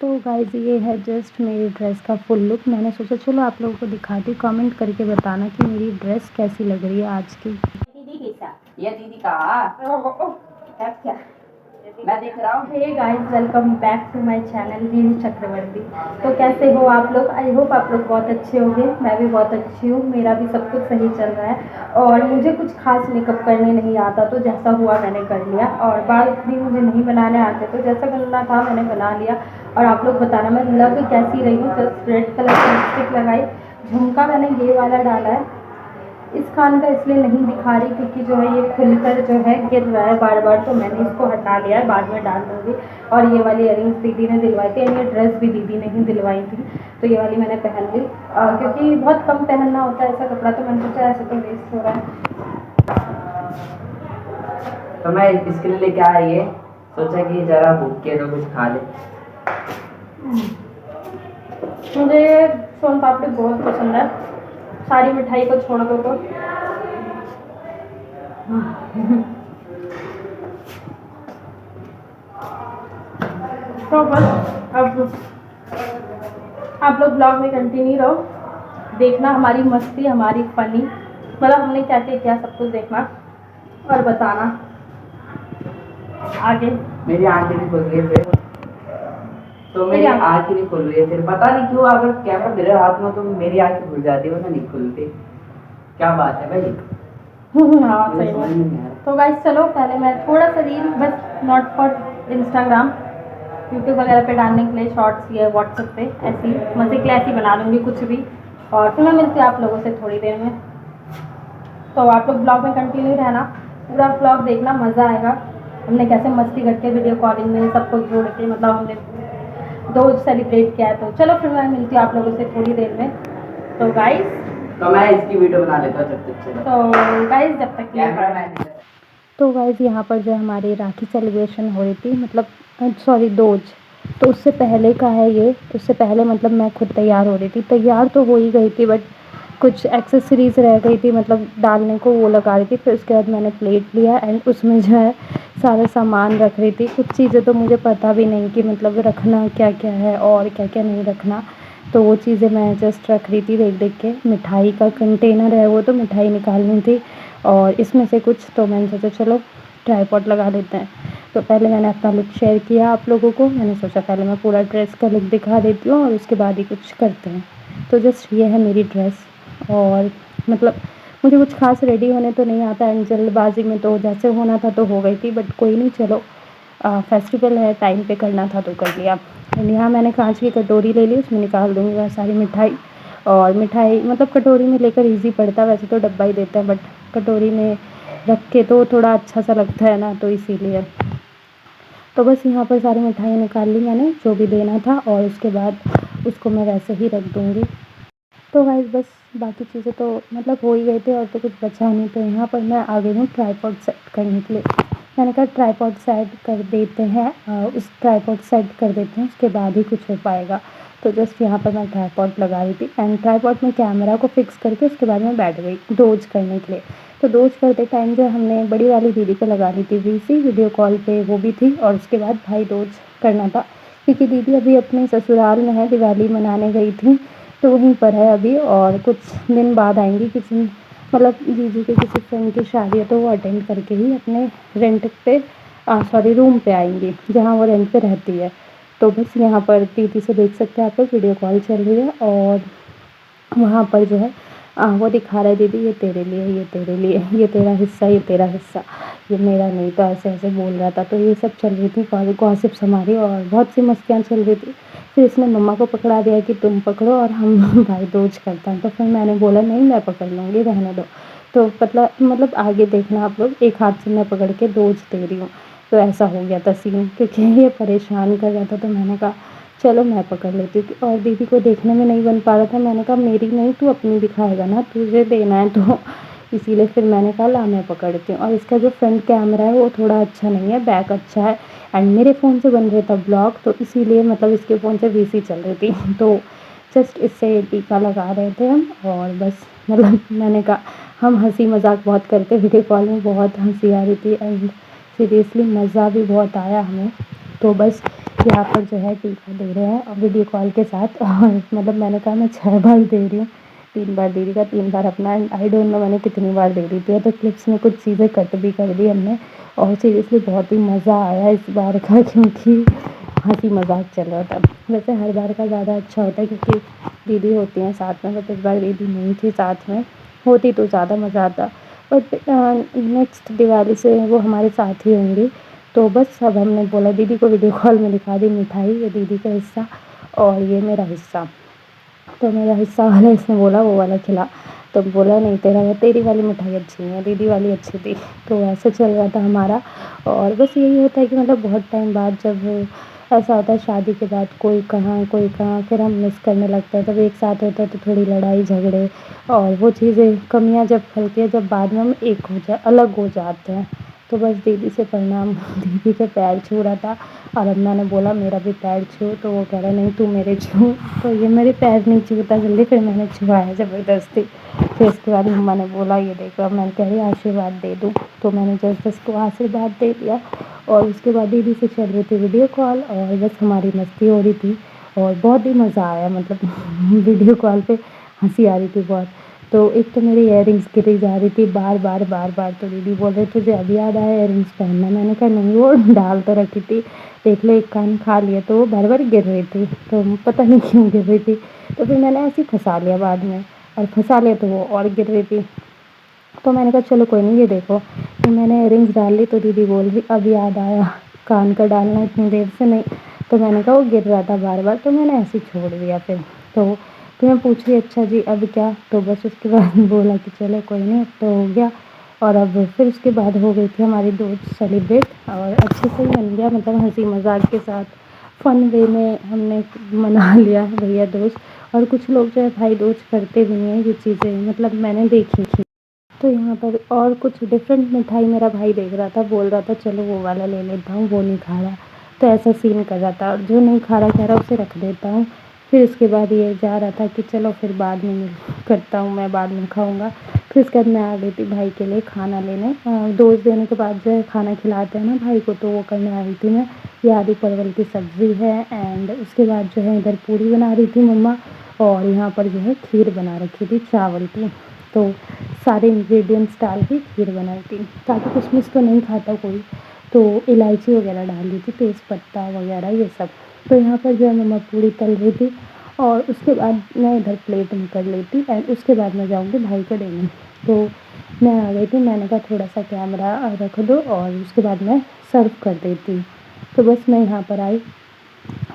तो गाइज़ ये है जस्ट मेरी ड्रेस का फुल लुक। मैंने सोचा चलो आप लोगों को दिखाती हूँ, कमेंट करके बताना कि मेरी ड्रेस कैसी लग रही है आज की। दीदी कैसा? ये दीदी का क्या मैं देख रहा हूँ। Hey guys, welcome back to my channel reel Chakraborty. तो कैसे हो आप लोग? आई होप आप लोग बहुत अच्छे होंगे। मैं भी बहुत अच्छी हूँ, मेरा भी सब कुछ सही चल रहा है। और मुझे कुछ खास मेकअप करने नहीं आता, तो जैसा हुआ मैंने कर लिया। और बाल भी मुझे नहीं बनाने आते, तो जैसा करना था मैंने बना लिया। और आप लोग बताना मैं लग कैसी रही हूँ। जस्ट रेड कलर की लिपस्टिक लगाई, झुमका मैंने ये वाला डाला है। इस कान का इसलिए नहीं दिखा रही क्योंकि जो है ये खुलकर जो है गिर रहा है बार बार, तो मैंने इसको हटा लिया है, बाद में डाल दूँगी। और ये वाली इयरिंग्स दीदी ने दिलवाई थी, और ये ड्रेस भी दीदी ने ही दिलवाई थी, तो ये वाली मैंने पहन ली। क्योंकि बहुत कम पहनना होता है ऐसा कपड़ा, तो मैंने सोचा ऐसे तो वेस्ट हो रहा है। तो मैं इसके लिए लेके आया, ये सोचा कि जरा भूख के तो कुछ खा ले। मुझे सोन पापड़ी बहुत पसंद है, सारी मिठाई को छोड़ दो तो। तो बस अब आप लोग ब्लॉग में कंटिन्यू रहो, देखना हमारी मस्ती, हमारी फनी, मतलब हमने क्या क्या किया सब कुछ देखना और बताना आगे। मेरी आंखें नहीं खुल रही है, तो मेरी आंखें नहीं खुल रही है, फिर पता नहीं क्यों अगर कैमरा मेरे हाथ में तो मेरी आंखें खुल जाती है, वरना नहीं खुलती। क्या बात है भाई? हाँ सही है। तो गाइस चलो, पहले मैं थोड़ा सा रील, बस नॉट फॉर इंस्टाग्राम, यूट्यूब वगैरह पे डालने के लिए, शॉर्ट्स या व्हाट्सएप पे ऐसी मजे के लिए ऐसी बना लूँगी कुछ भी। और फिर मैं मिलती हूँ आप लोगों से थोड़ी देर में। तो आप लोग ब्लॉग में कंटिन्यू रहना, पूरा ब्लॉग देखना, मज़ा आएगा। हमने कैसे मस्ती करके वीडियो कॉलिंग में सबको जोड़ के, मतलब हमने दोस्त सेलिब्रेट किया है। तो चलो फिर मैं मिलती हूँ आप लोगों से थोड़ी देर में। तो गाइस, तो मैं इसकी वीडियो बना लेता हूँ जब तक। चलो तो गाइस जब तक कैमरा मैन। तो गाइस यहाँ पर जो हमारी राखी सेलिब्रेशन हो रही थी, मतलब सॉरी दोज, तो उससे पहले का है ये। उससे पहले मतलब मैं खुद तैयार हो रही थी, तैयार तो हो ही गई थी, बट कुछ एक्सेसरीज़ रह गई थी, मतलब डालने को, वो लगा रही थी। फिर उसके बाद मैंने प्लेट लिया एंड उसमें जो है सारा सामान रख रही थी। कुछ चीज़ें तो मुझे पता भी नहीं कि मतलब रखना क्या क्या है और क्या क्या नहीं रखना, तो वो चीज़ें मैं जस्ट रख रही थी देख देख के। मिठाई का कंटेनर है वो, तो मिठाई निकालनी थी, और इसमें से कुछ तो मैंने सोचा चलो ट्राइपॉड लगा लेते हैं। तो पहले मैंने अपना लुक शेयर किया आप लोगों को, मैंने सोचा पहले मैं पूरा ड्रेस का लुक दिखा देती हूँ और उसके बाद ही कुछ करते हैं। तो जस्ट ये है मेरी ड्रेस, और मतलब मुझे कुछ खास रेडी होने तो नहीं आता एंड जल्दबाजी में तो जैसे होना था तो हो गई थी, बट कोई नहीं, चलो फेस्टिवल है, टाइम पे करना था तो कर लिया। एंड यहाँ मैंने कांच की कटोरी ले ली, उसमें निकाल दूँगी वह सारी मिठाई। और मिठाई मतलब कटोरी में लेकर ईज़ी पड़ता है, वैसे तो डब्बा ही देता है, बट कटोरी में रख के तो थोड़ा अच्छा सा लगता है ना, तो इसीलिए। तो बस यहाँ पर सारी मिठाई निकाल ली मैंने, जो भी देना था, और उसके बाद उसको मैं वैसे ही रख दूँगी। तो गाइस बस बाकी चीज़ें तो मतलब हो ही गए थे, और तो कुछ बचा नहीं। तो यहाँ पर मैं आ गई हूँ ट्राइपॉड सेट करने के लिए। मैंने कहा ट्राइपॉड सेट कर देते हैं, उस ट्राइपॉड सेट कर देते हैं, उसके बाद ही कुछ हो पाएगा। तो जस्ट यहाँ पर मैं ट्राइपॉड लगा रही थी एंड ट्राइपॉड में कैमरा को फिक्स करके उसके बाद मैं बैठ गई डोज करने के लिए। तो डोज करते टाइम जो हमने बड़ी वाली दीदी को लगा ली थी वीसी वीडियो कॉल पे, वो भी थी, और उसके बाद भाई डोज करना था क्योंकि दीदी अभी अपने ससुराल में है, दिवाली मनाने गई थी, तो वहीं पर है अभी, और कुछ दिन बाद आएंगी। किसी मतलब जीजू के किसी फ्रेंड की शादी है, तो वो अटेंड करके ही अपने रेंट पे सॉरी रूम पे आएंगी जहाँ वो रेंट पे रहती है। तो बस यहाँ पर दीदी से देख सकते हैं आप लोग, वीडियो कॉल चल रही है, और वहाँ पर जो है वो दिखा रहा है दीदी ये तेरे लिए, ये तेरे लिए, ये तेरा हिस्सा, ये तेरा हिस्सा, ये मेरा नहीं, तो ऐसे ऐसे बोल रहा था। तो ये सब चल रही थी गॉसिप्स हमारी, और बहुत सी मस्तियाँ चल रही थी। फिर इसने मम्मा को पकड़ा दिया कि तुम पकड़ो और हम भाई दोज करते हैं। तो फिर मैंने बोला नहीं मैं पकड़ लूँगी, रहने दो। तो मतलब आगे देखना आप लोग, एक हाथ से मैं पकड़ के दोज दे रही हूँ। तो ऐसा हो गया था सीन, क्योंकि ये परेशान कर रहा था, तो मैंने कहा चलो मैं पकड़ लेती हूँ। और दीदी को देखने में नहीं बन पा रहा था, मैंने कहा मेरी नहीं तू अपनी दिखाएगा ना, तुझे देना है तो इसीलिए फिर मैंने कहा ला मैं पकड़ती हूँ। और इसका जो फ्रंट कैमरा है वो थोड़ा अच्छा नहीं है, बैक अच्छा है, एंड मेरे फ़ोन से बन रहा था ब्लॉग, तो इसीलिए मतलब इसके फ़ोन से वीसी चल रही थी, तो जस्ट इससे टीका लगा रहे थे हम। और बस मतलब मैंने कहा हम हंसी मजाक बहुत करते, वीडियो कॉल में बहुत हंसी आ रही थी एंड सीरियसली मज़ा भी बहुत आया हमें। तो बस यहाँ पर जो है टीका दे रहे हैं और वीडियो कॉल के साथ। और मतलब मैंने कहा मैं 6 बार दे रही हूँ, 3 बार दीदी का, 3 बार अपना। आई डोंट नो मैंने कितनी बार दे दी थी। तो क्लिप्स में कुछ चीज़ें कट भी कर दी हमने। और सीरियसली बहुत ही मज़ा आया इस बार का, क्योंकि हँसी मज़ाक चल रहा था। वैसे हर बार का ज़्यादा अच्छा होता है क्योंकि दीदी होती हैं साथ में, बट इस बार दीदी नहीं थी साथ में, होती तो ज़्यादा मज़ा आता। बट नेक्स्ट दिवाली से वो हमारे साथ ही होंगी। तो बस अब हमने बोला दीदी को वीडियो कॉल में दिखा दी मिठाई, ये दीदी का हिस्सा और ये मेरा हिस्सा। तो मेरा हिस्सा वाला इसने बोला वो वाला खिला, तो बोला नहीं तेरी वाली मिठाई अच्छी नहीं है, दीदी वाली अच्छी थी। तो ऐसे चल रहा था हमारा। और बस यही होता है कि मतलब बहुत टाइम बाद जब ऐसा होता है शादी के बाद, कोई कहाँ, फिर हम मिस करने लगते हैं। जब एक साथ होता है तो थोड़ी लड़ाई झगड़े और वो चीज़ें कमियाँ जब खलती है, जब बाद में हम एक हो जाए, अलग हो जाते हैं। तो बस दीदी से प्रणाम, दीदी के पैर छू रहा था। और अब मैंने बोला मेरा भी पैर छू, तो वो कह रहा नहीं तू मेरे छू। तो ये मेरे पैर नहीं छूता जल्दी, फिर मैंने छुआया ज़बरदस्ती। फिर उसके बाद मम्मा ने बोला ये देखो, अब मैं कह रही आशीर्वाद दे दूँ, तो मैंने जस्ट उसको आशीर्वाद दे दिया। और उसके बाद दीदी से चल रही थी वीडियो कॉल और बस हमारी मस्ती हो रही थी। और बहुत ही मज़ा आया, मतलब वीडियो कॉल पे हंसी आ रही थी बहुत। तो एक तो मेरी इयररिंग्स गिरी जा रही थी बार बार बार बार। तो दीदी बोल रहे तुझे अब याद आया इयररिंग्स पहनना। मैंने कहा नहीं, वो डाल तो रखी थी, देख लो एक कान खा लिया। तो वो बार बार गिर रही थी, तो पता नहीं क्यों गिर रही थी। तो फिर मैंने ऐसे ही फंसा लिया बाद में, और फंसा लिया तो वो और गिर रही थी। तो मैंने कहा चलो कोई नहीं, ये देखो कि मैंने इयररिंग्स डाल ली। तो दीदी बोल रही अब याद आया, कान का डालना इतनी देर से नहीं। तो मैंने कहा वो गिर रहा था बार बार, तो मैंने ऐसे ही छोड़ दिया फिर। तो मैं पूछ रही अच्छा जी अब क्या। तो बस उसके बाद बोला कि चलो कोई नहीं, अब तो हो गया। और अब फिर उसके बाद हो गई थी हमारी दोस्त सेलिब्रेट, और अच्छे से ही बन गया, मतलब हंसी मजाक के साथ फ़न वे में हमने मना लिया भैया दोस्त। और कुछ लोग जो है भाई दोस्त करते भी हैं ये चीज़ें, मतलब मैंने देखी थी। तो यहाँ पर और कुछ डिफरेंट मिठाई मेरा भाई देख रहा था, बोल रहा था चलो वो वाला ले लेता हूँ, वो नहीं खा रहा। तो ऐसा सीन कर रहा था, और जो नहीं खा रहा कह रहा उसे रख देता हूँ। फिर उसके बाद ये जा रहा था कि चलो फिर बाद में करता हूँ, मैं बाद में खाऊंगा। फिर उसके बाद मैं आ गई थी भाई के लिए खाना लेने। डोज देने के बाद जो है खाना खिलाते हैं ना भाई को, तो वो करने आई थी मैं। ये आलू परवल की सब्ज़ी है, एंड उसके बाद जो है इधर पूरी बना रही थी मम्मा। और यहाँ पर जो है खीर बना रखी थी चावल की। तो सारे इंग्रेडिएंट्स डाल के खीर बनाई थी, ताकि किशमिश तो नहीं खाता कोई, तो इलायची वगैरह डाल दी थी, तेज़ पत्ता वगैरह ये सब। तो यहाँ पर जो है मम्मा पूरी तल रही थी, और उसके बाद मैं इधर प्लेट में कर लेती, एंड उसके बाद मैं जाऊँगी भाई को देने। तो मैं आ गई थी, मैंने कहा थोड़ा सा कैमरा रख दो और उसके बाद मैं सर्व कर देती। तो बस मैं यहाँ पर आई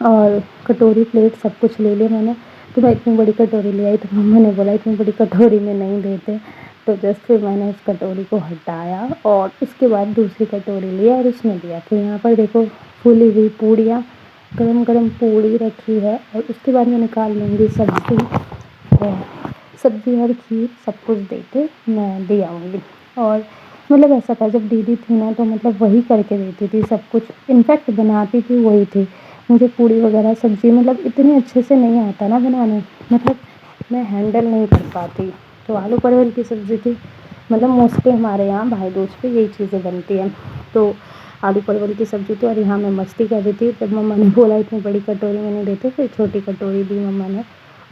और कटोरी प्लेट सब कुछ ले लिया मैंने। तो मैं इतनी बड़ी कटोरी ले आई, तो मम्मा ने बोला इतनी बड़ी कटोरी में नहीं देते। तो जस्ट फिर मैंने उस कटोरी को हटाया और उसके बाद दूसरी कटोरी लिया और उसमें दिया। तो यहाँ पर देखो फूली हुई पूड़ियाँ, गरम गरम पूड़ी रखी है, और उसके बाद मैं निकाल लूँगी सब्ज़ी, और सब्ज़ी और खीर सब कुछ दे के मैं दे आऊँगी। और मतलब ऐसा था जब दीदी थी ना, तो मतलब वही करके देती थी सब कुछ, इनफैक्ट बनाती थी वही थी। मुझे पूड़ी वगैरह सब्ज़ी मतलब इतने अच्छे से नहीं आता ना बनाने, मतलब मैं हैंडल नहीं कर पाती। तो आलू परवल की सब्ज़ी थी, मतलब मोस्टली हमारे यहाँ भाई दूज पे यही चीज़ें बनती हैं। तो आलू परवल की सब्ज़ी थी, और यहाँ मैं मस्ती कर रही थी। जब मम्मा ने बोला इतनी बड़ी कटोरी में नहीं देते, फिर छोटी कटोरी दी मम्मा ने,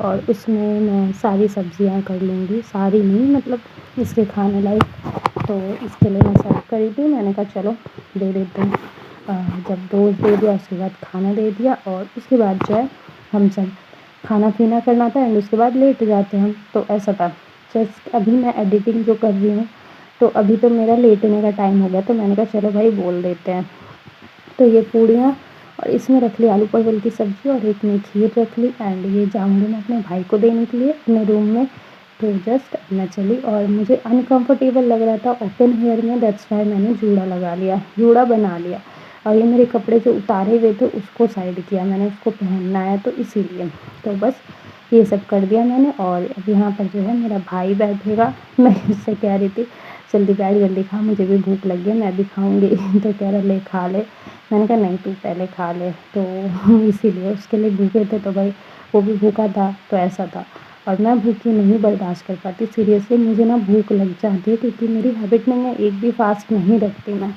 और उसमें मैं सारी सब्ज़ियाँ कर लूँगी, सारी नहीं मतलब इसके खाने लायक। तो इसके लिए मैं सर्व करी थी, मैंने कहा चलो दे देते हैं। जब डोज दे दिया उसके बाद खाना दे दिया, और उसके बाद जो है हम सब खाना पीना करना था, एंड उसके बाद लेट जाते हैं हम। तो ऐसा था। जस्ट अभी मैं एडिटिंग जो कर रही हूँ, तो अभी तो मेरा लेटने का टाइम हो गया, तो मैंने कहा चलो भाई बोल देते हैं। तो ये पूड़ियाँ, और इसमें रख ली आलू परवल की सब्ज़ी, और एक में खीर रख ली, एंड ये जाऊँगी मैं अपने भाई को देने के लिए अपने रूम में। तो जस्ट मैं चली, और मुझे अनकंफर्टेबल लग रहा था ओपन हेयर में, दैट्स व्हाई मैंने जूड़ा लगा लिया, जूड़ा बना लिया। और ये मेरे कपड़े जो उतारे हुए थे उसको साइड किया मैंने, उसको पहनना है तो इसीलिए। तो बस ये सब कर दिया मैंने। और अब यहाँ पर जो है मेरा भाई बैठेगा, मैं उससे कह रही थी जल्दी बैठ, जल्दी खा, मुझे भी भूख लगी है, मैं भी खाऊंगी। तो कह रहा ले खा ले। मैंने कहा नहीं तू पहले खा ले। तो इसीलिए उसके लिए भूखे थे, तो भाई वो भी भूखा था, तो ऐसा था। और मैं भूखी नहीं बर्दाश्त कर पाती सीरियसली। मुझे ना भूख लग जाती है क्योंकि मेरी हैबिट नहीं है, एक भी फास्ट नहीं रखती मैं।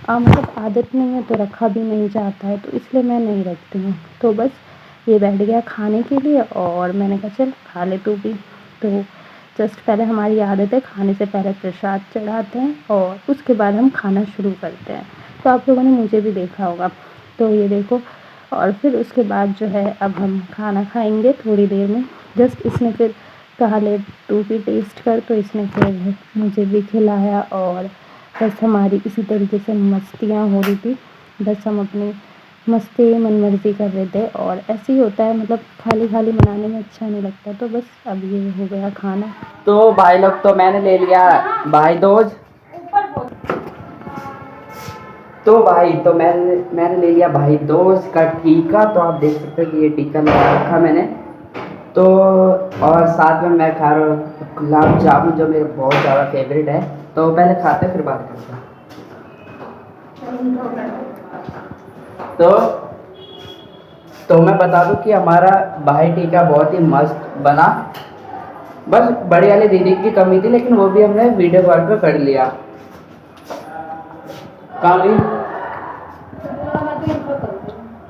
मतलब आदत नहीं है तो रखा भी नहीं जाता है, तो इसलिए मैं नहीं रखती हूँ। तो बस ये बैठ गया खाने के लिए और मैंने कहा चल खा ले तू भी। तो जस्ट पहले हमारी आदत है खाने से पहले प्रसाद चढ़ाते हैं और उसके बाद हम खाना शुरू करते हैं। तो आप लोगों ने मुझे भी देखा होगा। तो ये देखो, और फिर उसके बाद जो है अब हम खाना खाएंगे थोड़ी देर में। जस्ट इसने फिर कहा ले तू भी टेस्ट कर, तो इसने फिर मुझे भी खिलाया और बस हमारी इसी तरीके से मस्तियाँ हो रही थी। बस हम अपनी मस्ती मनमर्जी कर रहे थे और ऐसे ही होता है, मतलब खाली खाली बनाने में अच्छा नहीं लगता। तो बस अब ये हो गया खाना। तो भाई लोग, तो मैंने ले लिया भाई दोज। तो भाई तो मैंने ले लिया भाई दोस्त का टीका। तो आप देख सकते हो कि ये टीका लगा रखा मैंने। तो और साथ में मैं खा रहा हूँ गुलाब जामुन, जो मेरे बहुत ज़्यादा फेवरेट है। तो पहले खाते फिर बात करते हैं। तो मैं बता दूं कि हमारा भाई टीका बहुत ही मस्त बना। बस बड़ी वाली दीदी की कमी थी, लेकिन वो भी हमने वीडियो कॉल पे कर लिया। कहानी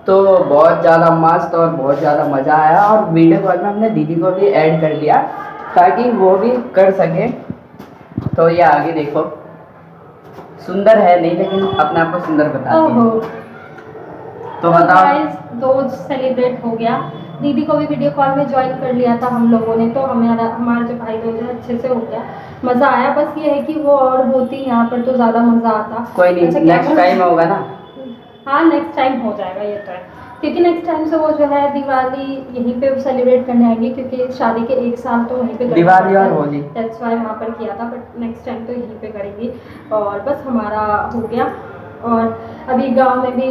तो बहुत ज़्यादा मस्त और बहुत ज़्यादा मज़ा आया। और वीडियो कॉल में हमने दीदी को भी ऐड कर लिया ताकि वो भी कर सके। तो ये आगे देखो, सुंदर है नहीं लेकिन अपने आप को सुंदर बताती है। तो बताओ। गाइस दोज सेलिब्रेट हो गया, दीदी को भी वीडियो कॉल में ज्वाइन कर लिया था हम लोगों ने। तो हमारा जो भाई दोज है अच्छे से हो गया, मज़ा आया। बस ये है कि वो और होती यहाँ पर तो ज़्यादा मज़ा आता। कोई नहीं, नेक्स्ट टाइम होगा ना। हाँ नेक्स्ट टाइम हो जाएगा, ये तो है, क्योंकि नेक्स्ट टाइम से वो जो है दिवाली यहीं पे सेलिब्रेट करने आएंगे, क्योंकि शादी के 1 साल तो वहीं पे दिवाली और होली, दैट्स वाई वहाँ पर किया था। बट नेक्स्ट टाइम तो यहीं पे करेंगी। और बस हमारा हो गया। और अभी गांव में भी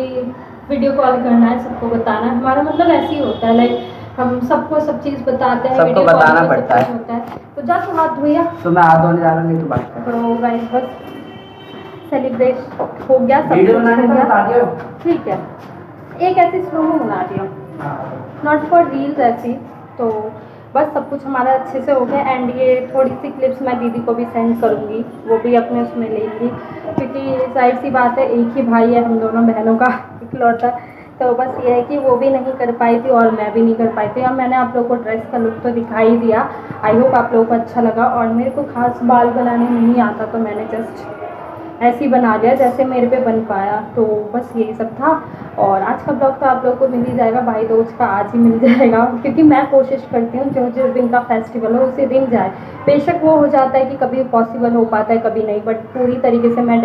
वीडियो कॉल करना है, सबको बताना है। हमारा मतलब ऐसे ही होता है, लाइक हम सबको सब चीज़ बताते हैं, सबको बताना पड़ता है। होता है। तो जा तू हाथ धोया। तो मैं हाथ धोने जा रहा हूँ, तो बात कर। तो गाइस बस सेलिब्रेट हो गया, सब वीडियो कुछ बनाने हो का गया। बता दियो। ठीक है, एक ऐसी स्लो में बना रही हूँ, नॉट फॉर रील्स ऐसी। तो बस सब कुछ हमारा अच्छे से हो गया। एंड ये थोड़ी सी क्लिप्स मैं दीदी को भी सेंड करूँगी, वो भी अपने उसमें लेंगी, क्योंकि जाहिर सी बात है एक ही भाई है हम दोनों बहनों का इकलौता। तो बस ये है कि वो भी नहीं कर पाई थी और मैं भी नहीं कर पाई थी। और मैंने आप लोगों को ड्रेस का लुक तो दिखाई दिया, आई होप आप लोगों को अच्छा लगा। और मेरे को खास बाल बनाने नहीं आता, तो मैंने जस्ट ऐसे ही बना लिया जैसे मेरे पे बन पाया। तो बस यही सब था। और आज का ब्लॉग तो आप लोगों को मिल ही जाएगा, भाई दोज का आज ही मिल जाएगा, क्योंकि मैं कोशिश करती हूँ जो जिस दिन का फेस्टिवल हो उसी दिन जाए। बेशक वो हो जाता है कि कभी पॉसिबल हो पाता है कभी नहीं, बट पूरी तरीके से मैं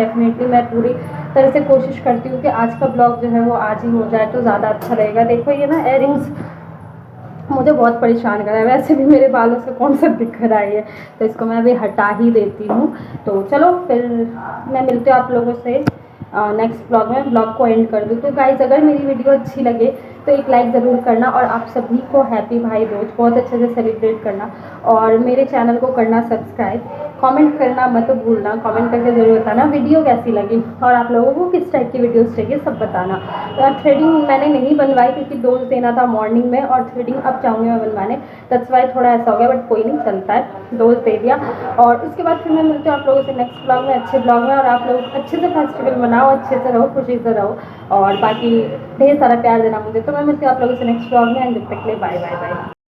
पूरी तरह से कोशिश करती हूँ कि आज का ब्लॉग जो है वो आज ही हो जाए तो ज़्यादा अच्छा रहेगा। देखो ये ना इयररिंग्स मुझे बहुत परेशान कर रहा है, वैसे भी मेरे बालों से कौन सा दिक्कत आई है, तो इसको मैं अभी हटा ही देती हूँ। तो चलो फिर मैं मिलती हूँ आप लोगों से नेक्स्ट ब्लॉग में। ब्लॉग को एंड कर दूँ। तो गाइज़ अगर मेरी वीडियो अच्छी लगे तो एक लाइक ज़रूर करना, और आप सभी को हैप्पी भाई दूज बहुत अच्छे से सेलिब्रेट करना, और मेरे चैनल को करना सब्सक्राइब। कमेंट करना मत भूलना, कमेंट करके ज़रूर बताना वीडियो कैसी लगी और आप लोगों को किस टाइप की वीडियोस चाहिए, सब बताना। और थ्रेडिंग मैंने नहीं बनवाई क्योंकि डोज देना था मॉर्निंग में, और थ्रेडिंग अब चाहूँगी मैं बनवाने, दैट्स वाई थोड़ा ऐसा हो गया, बट कोई नहीं, चलता है, डोज दे दिया। और उसके बाद फिर मैं मिलती हूँ आप लोगों से नेक्स्ट ब्लॉग में, अच्छे ब्लॉग में। और आप लोग अच्छे से फेस्टिवल मनाओ, अच्छे से रहो, खुशी से रहो, और बाकी ढेर सारा प्यार देना मुझे। तो मैं मिलती हूँ आप लोगों से नेक्स्ट ब्लॉग में, एंड जब तक के लिए बाय बाय बाय।